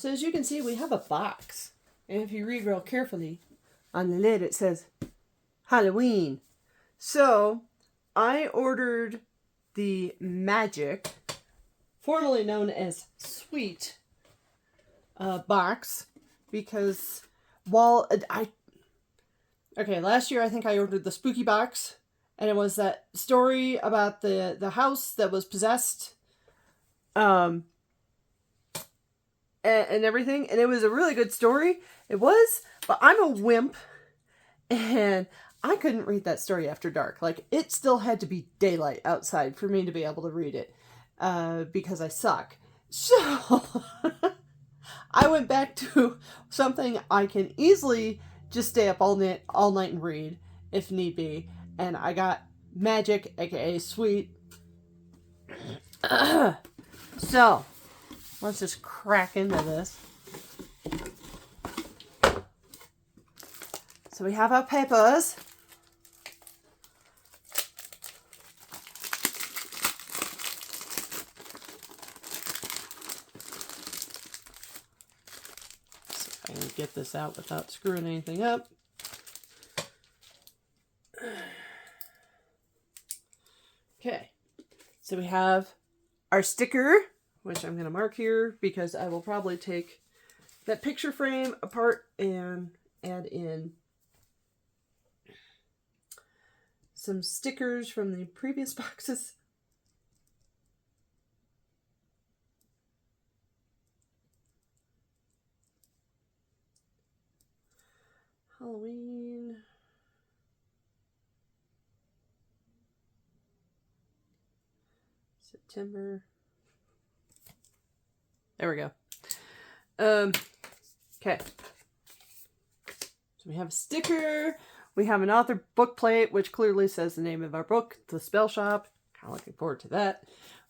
So as you can see, we have a box. And if you read real carefully, on the lid it says Halloween. So I ordered the Magic, formerly known as Sweet, box, because last year I think I ordered the Spooky box, and it was that story about the house that was possessed, and everything, and it was a really good story. It was, but I'm a wimp, and I couldn't read that story after dark. Like, it still had to be daylight outside for me to be able to read it, because I suck. So I went back to something I can easily just stay up all night and read if need be, and I got Magic, aka Sweet. So let's just crack into this. So we have our papers. See if I can get this out without screwing anything up. Okay, so we have our sticker, which I'm going to mark here because I will probably take that picture frame apart and add in some stickers from the previous boxes. Halloween. September. There we go. Okay. So we have a sticker. We have an author book plate, which clearly says the name of our book, The Spell Shop. Kind of looking forward to that.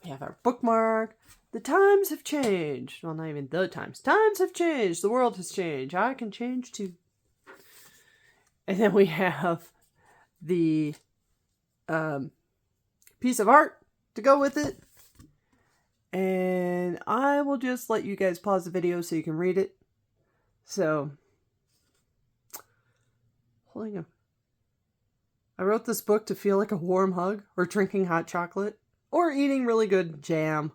We have our bookmark. The times have changed. Well, not even the times. Times have changed. The world has changed. I can change too. And then we have the piece of art to go with it. And I will just let you guys pause the video so you can read it. So, holding a... I wrote this book to feel like a warm hug, or drinking hot chocolate, or eating really good jam,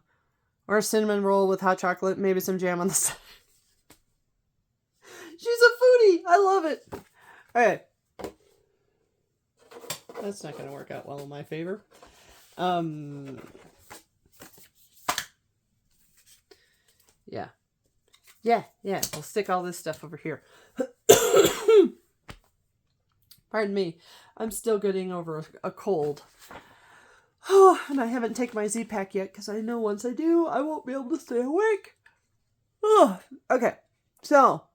or a cinnamon roll with hot chocolate, maybe some jam on the side. She's a foodie! I love it! Okay. That's not going to work out well in my favor. Yeah. We'll stick all this stuff over here. Pardon me. I'm still getting over a cold. Oh, and I haven't taken my Z-Pack yet because I know once I do, I won't be able to stay awake. Oh, okay. So,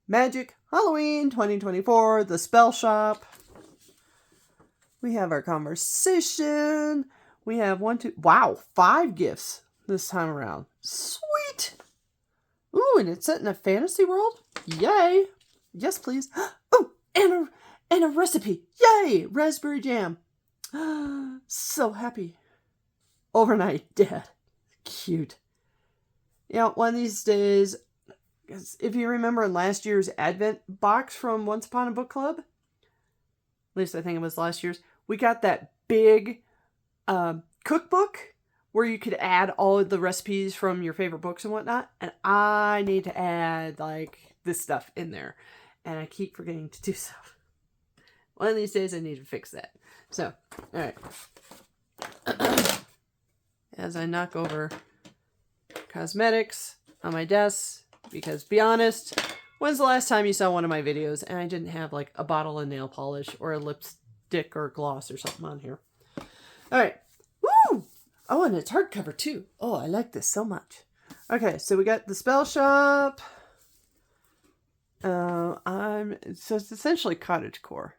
Magic Halloween 2024, The Spell Shop. We have our conversation. We have 5 gifts this time around. Sweet! Ooh, and it's set in a fantasy world? Yay! Yes, please. Oh, and a recipe. Yay! Raspberry jam. So happy. Overnight dad. Cute. Yeah, one of these days, if you remember in last year's Advent box from Once Upon a Book Club, at least I think it was last year's, we got that big cookbook where you could add all of the recipes from your favorite books and whatnot. And I need to add, like, this stuff in there. And I keep forgetting to do so. One of these days I need to fix that. So, alright. As I knock over cosmetics on my desk, because, be honest, when's the last time you saw one of my videos and I didn't have, like, a bottle of nail polish or a lipstick or gloss or something on here? Alright. Woo! Oh, and it's hardcover too. Oh, I like this so much. Okay, so we got The Spell Shop. So it's essentially cottagecore.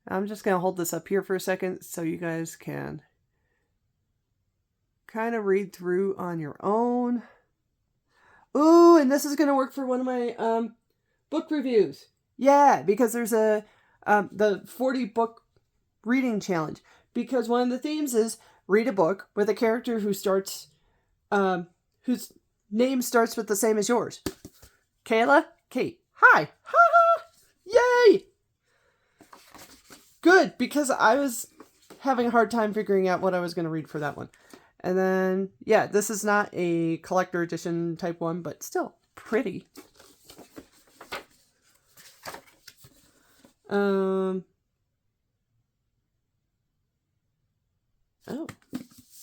I'm just going to hold this up here for a second so you guys can kind of read through on your own. Ooh, and this is going to work for one of my book reviews. Yeah, because there's the 40 book reading challenge. Because one of the themes is read a book with a character who starts, whose name starts with the same as yours. Kayla? Kate. Hi. Ha ha. Yay. Good, because I was having a hard time figuring out what I was going to read for that one. And then, yeah, this is not a collector edition type one, but still pretty. Oh,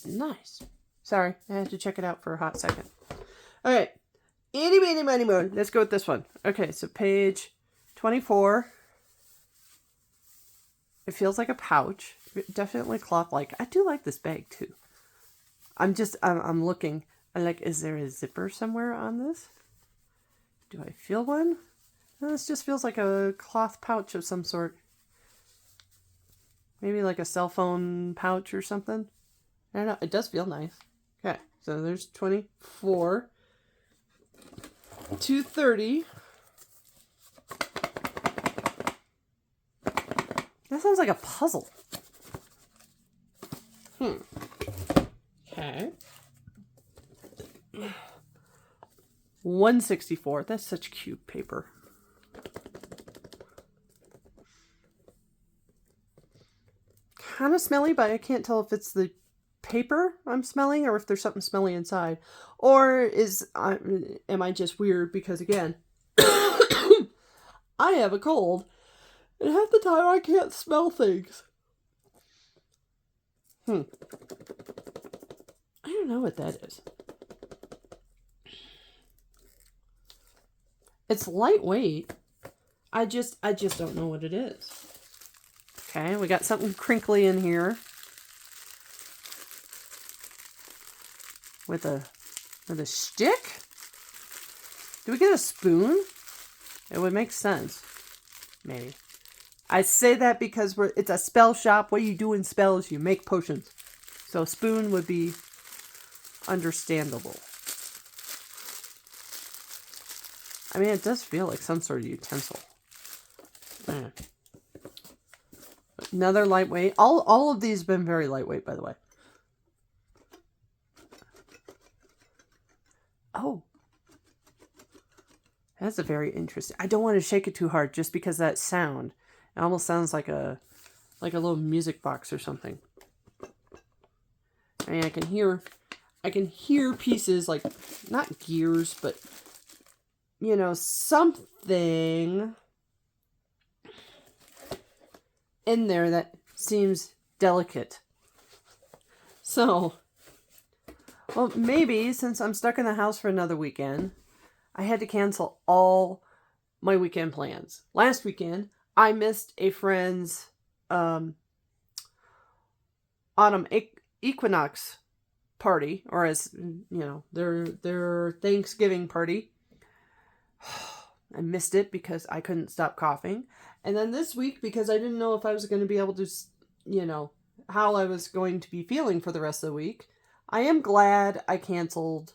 nice. Sorry, I had to check it out for a hot second. All right. Eeny, meeny, miny, moe. Let's go with this one. Okay, so page 24. It feels like a pouch. Definitely cloth-like. I do like this bag, too. I'm looking. I'm like, is there a zipper somewhere on this? Do I feel one? No, this just feels like a cloth pouch of some sort. Maybe like a cell phone pouch or something. I don't know. It does feel nice. Okay, so there's 24. 230. That sounds like a puzzle. Okay. 164. That's such cute paper. Kind of smelly, but I can't tell if it's the paper I'm smelling or if there's something smelly inside. Or am I just weird because, again, I have a cold. And half the time I can't smell things. I don't know what that is. It's lightweight. I just don't know what it is. Okay, we got something crinkly in here. With a stick? Do we get a spoon? It would make sense. Maybe. I say that because it's a spell shop. What you do in spells, you make potions. So a spoon would be understandable. I mean, it does feel like some sort of utensil. Another lightweight. All of these have been very lightweight, by the way. Oh. That's a very interesting. I don't want to shake it too hard just because of that sound. It almost sounds like a little music box or something. I mean, I can hear pieces like, not gears, but, you know, something in there that seems delicate. So, well, maybe since I'm stuck in the house for another weekend, I had to cancel all my weekend plans. Last weekend, I missed a friend's autumn equinox party, or as you know, their Thanksgiving party. I missed it because I couldn't stop coughing. And then this week, because I didn't know if I was going to be able to, you know, how I was going to be feeling for the rest of the week, I am glad I canceled,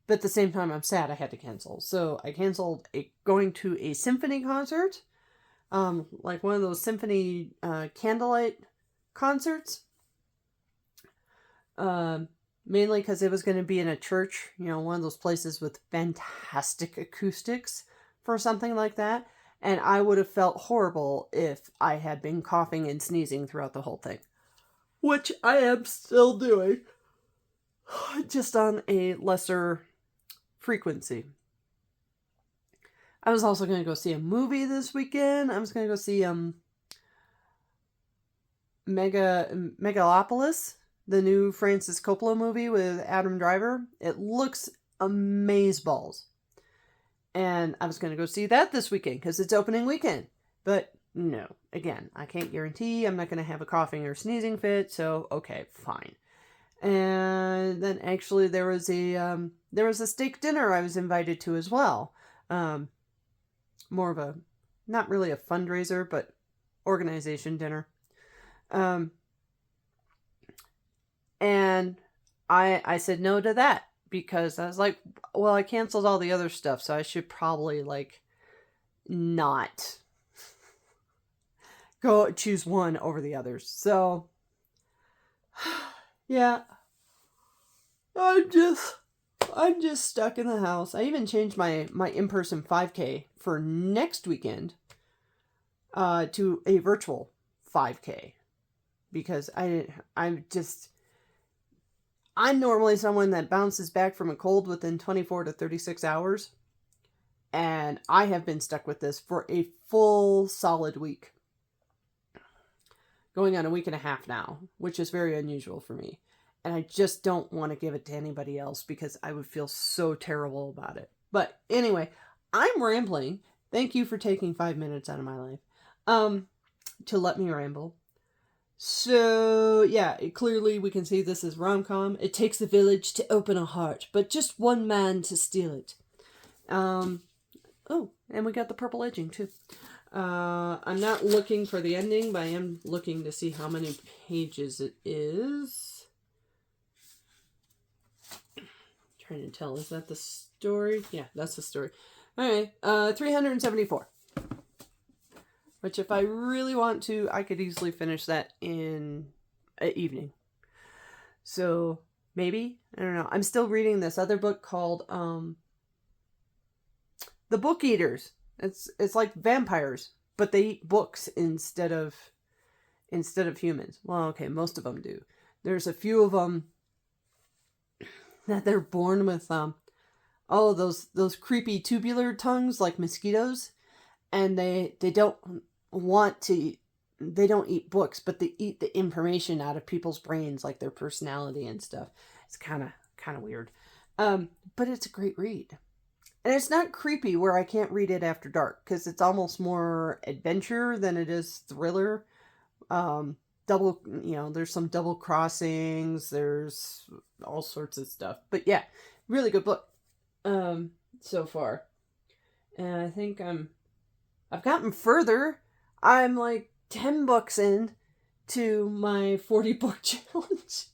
but at the same time I'm sad I had to cancel. So I canceled going to a symphony concert, like one of those symphony candlelight concerts. Mainly because it was going to be in a church, you know, one of those places with fantastic acoustics for something like that. And I would have felt horrible if I had been coughing and sneezing throughout the whole thing. Which I am still doing. Just on a lesser frequency. I was also going to go see a movie this weekend. I was going to go see Megalopolis, the new Francis Coppola movie with Adam Driver. It looks amazeballs. And I was going to go see that this weekend because it's opening weekend. But no, again, I can't guarantee I'm not going to have a coughing or sneezing fit. So, okay, fine. And then actually there was a steak dinner I was invited to as well. More of a, not really a fundraiser, but organization dinner. And I said no to that because I was like, well, I canceled all the other stuff, so I should probably like not go choose one over the others. So yeah, I'm just I'm just stuck in the house. I even changed my in-person 5K for next weekend to a virtual 5K because I'm normally someone that bounces back from a cold within 24 to 36 hours. And I have been stuck with this for a full solid week. Going on a week and a half now, which is very unusual for me. And I just don't want to give it to anybody else because I would feel so terrible about it. But anyway, I'm rambling. Thank you for taking 5 minutes out of my life to let me ramble. So, yeah, clearly we can see this is rom-com. It takes a village to open a heart, but just one man to steal it. Oh, and we got the purple edging, too. I'm not looking for the ending, but I am looking to see how many pages it is. I'm trying to tell, is that the story? Yeah, that's the story. Alright, 374. Which if I really want to, I could easily finish that in an evening. So, maybe? I don't know. I'm still reading this other book called, The Book Eaters. It's like vampires, but they eat books instead of humans. Well, okay, most of them do. There's a few of them that they're born with those creepy tubular tongues like mosquitoes, and they don't eat books, but they eat the information out of people's brains, like their personality and stuff. It's kind of weird, but it's a great read. And it's not creepy where I can't read it after dark, because it's almost more adventure than it is thriller. There's some double crossings, there's all sorts of stuff. But yeah, really good book so far. And I think I've gotten further. I'm like 10 books in to my 40 book challenge.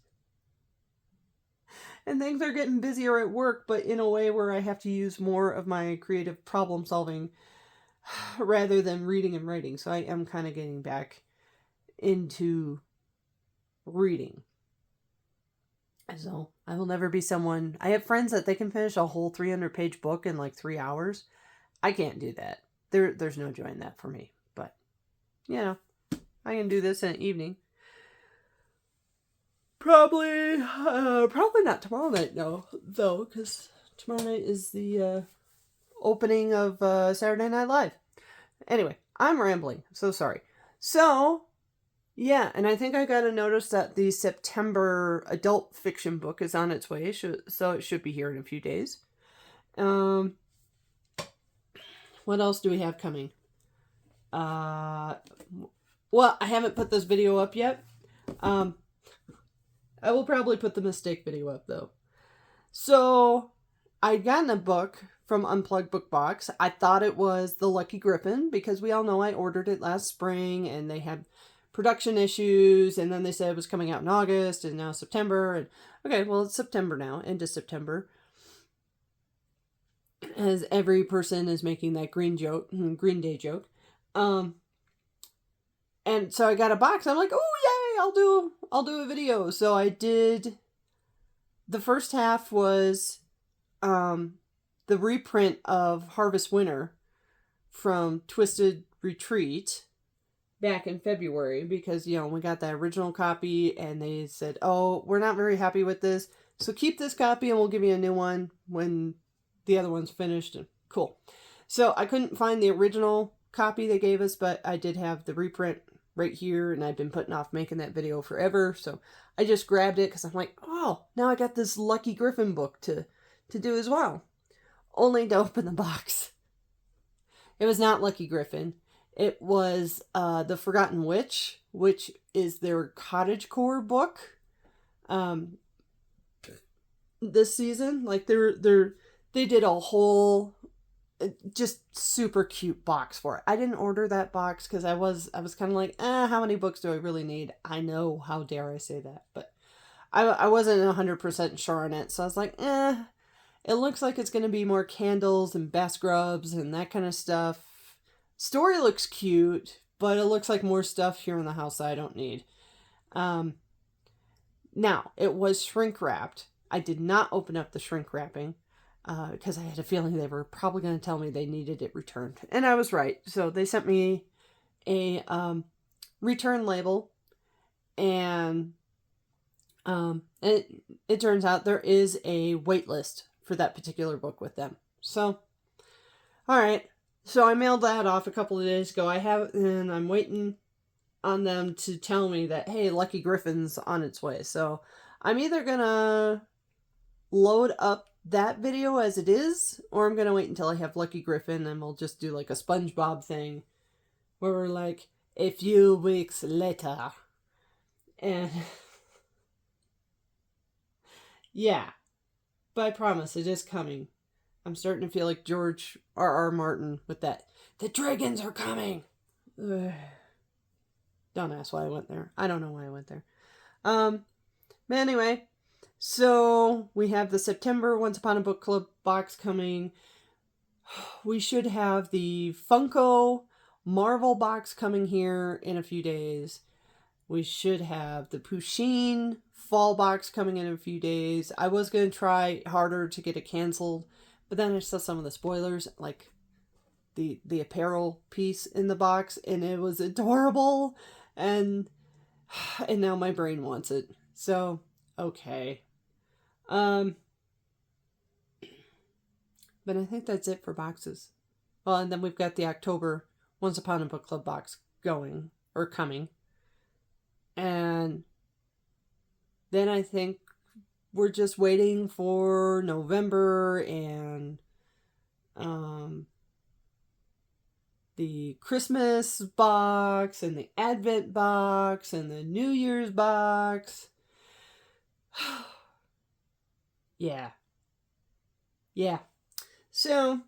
And things are getting busier at work, but in a way where I have to use more of my creative problem solving rather than reading and writing. So I am kind of getting back into reading. So I will never be someone... I have friends that they can finish a whole 300-page book in like 3 hours. I can't do that. There's no joy in that for me. But, I can do this in an evening. Probably not tomorrow night, though, because tomorrow night is the opening of Saturday Night Live. Anyway, I'm rambling. So sorry. So, yeah, and I think I got a notice that the September adult fiction book is on its way, so it should be here in a few days. What else do we have coming? Well, I haven't put this video up yet. I will probably put the mistake video up, though. So, I'd gotten a book from Unplugged Book Box. I thought it was The Lucky Griffin, because we all know I ordered it last spring, and they had production issues, and then they said it was coming out in August, and now September, and okay, well, it's September now, into September. As every person is making that Green Day joke. And so I got a box, I'm like, oh, yay! I'll do a video. So I did. The first half was the reprint of Harvest Winter from Twisted Retreat back in February, because we got that original copy and they said, oh, we're not very happy with this, so keep this copy and we'll give you a new one when the other one's finished. And cool. So I couldn't find the original copy they gave us, but I did have the reprint right here, and I've been putting off making that video forever, so I just grabbed it because I'm like, oh, now I got this Lucky Griffin book to do as well. Only to open the box. It was not Lucky Griffin. It was The Forgotten Witch, which is their cottagecore book. This season, like they did a whole just super cute box for it. I didn't order that box because I was kind of like, how many books do I really need? I know, how dare I say that, but I wasn't 100% sure on it, so I was like, it looks like it's going to be more candles and bath scrubs and that kind of stuff. Story looks cute, but it looks like more stuff here in the house that I don't need. Now, it was shrink wrapped, I did not open up the shrink wrapping because I had a feeling they were probably going to tell me they needed it returned. And I was right. So they sent me a return label, and it turns out there is a wait list for that particular book with them. So, all right. So I mailed that off a couple of days ago. And I'm waiting on them to tell me that, hey, Lucky Griffin's on its way. So I'm either gonna load up that video as it is, or I'm gonna wait until I have Lucky Griffin and we'll just do like a SpongeBob thing where we're like a few weeks later. And yeah, but I promise it is coming. I'm starting to feel like George R.R. Martin with that. The dragons are coming. Ugh. Don't ask why I went there. I don't know why I went there. But anyway, so we have the September Once Upon a Book Club box coming. We should have the Funko Marvel box coming here in a few days. We should have the Pusheen fall box coming in a few days. I was going to try harder to get it canceled, but then I saw some of the spoilers, like the apparel piece in the box, and it was adorable, and now my brain wants it. So, okay. But I think that's it for boxes. Well, and then we've got the October Once Upon a Book Club box going, or coming. And then I think we're just waiting for November and the Christmas box and the Advent box and the New Year's box. Yeah. So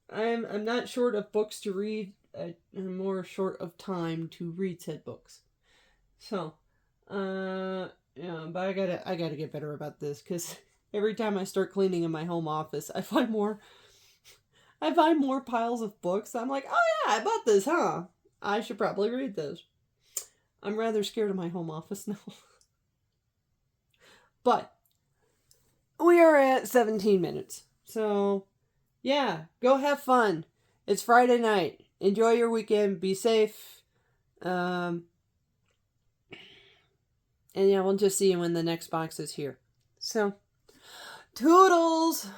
I'm not short of books to read. I'm more short of time to read said books. So, yeah, but I gotta get better about this, because every time I start cleaning in my home office, I find more piles of books. I'm like, oh yeah, I bought this, huh? I should probably read this. I'm rather scared of my home office now. But we are at 17 minutes. So, yeah, go have fun. It's Friday night. Enjoy your weekend. Be safe. And yeah, we'll just see you when the next box is here. So, toodles!